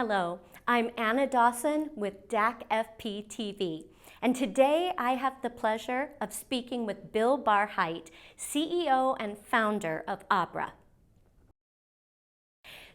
Hello, I'm Anna Dawson with DACFPTV, and today I have the pleasure of speaking with Bill Barhydt, CEO and founder of Abra.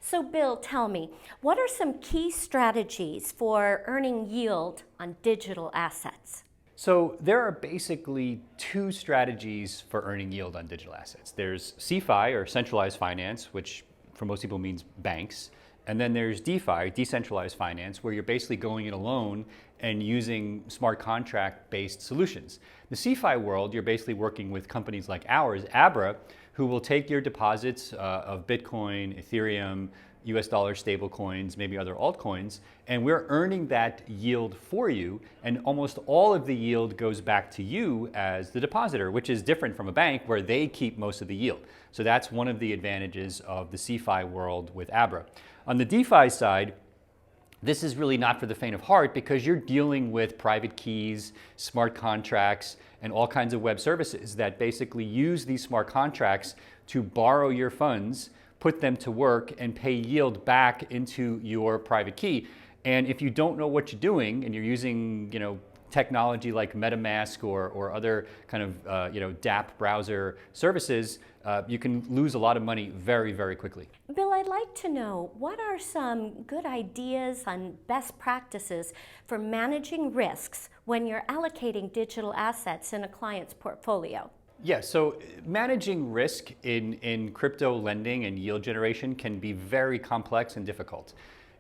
So Bill, tell me, what are some key strategies for earning yield on digital assets? So there are basically two strategies for earning yield on digital assets. There's CFI, or centralized finance, which for most people means banks. And then there's DeFi, decentralized finance, where you're basically going it alone and using smart contract-based solutions. The CFI world, you're basically working with companies like ours, Abra, who will take your deposits of Bitcoin, Ethereum, US dollar stablecoins, maybe other altcoins, and we're earning that yield for you, and almost all of the yield goes back to you as the depositor, which is different from a bank where they keep most of the yield. So that's one of the advantages of the CFI world with Abra. On the DeFi side, this is really not for the faint of heart because you're dealing with private keys, smart contracts, and all kinds of web services that basically use these smart contracts to borrow your funds, put them to work, and pay yield back into your private key. And if you don't know what you're doing and you're using, technology like MetaMask or other kind of DApp browser services, you can lose a lot of money very, very quickly. Bill, I'd like to know, what are some good ideas on best practices for managing risks when you're allocating digital assets in a client's portfolio? Yeah, so managing risk in crypto lending and yield generation can be very complex and difficult.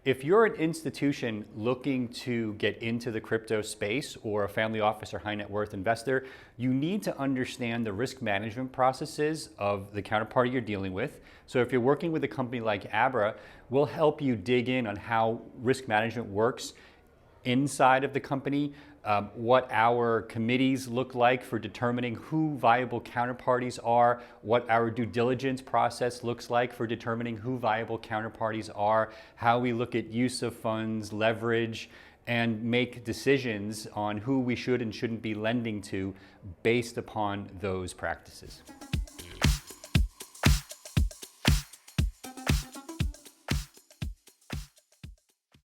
If you're an institution looking to get into the crypto space, or a family office or high net worth investor, you need to understand the risk management processes of the counterparty you're dealing with. So if you're working with a company like Abra, we'll help you dig in on how risk management works inside of the company, what our committees look like for determining who viable counterparties are, what our due diligence process looks like for determining who viable counterparties are, how we look at use of funds, leverage, and make decisions on who we should and shouldn't be lending to based upon those practices.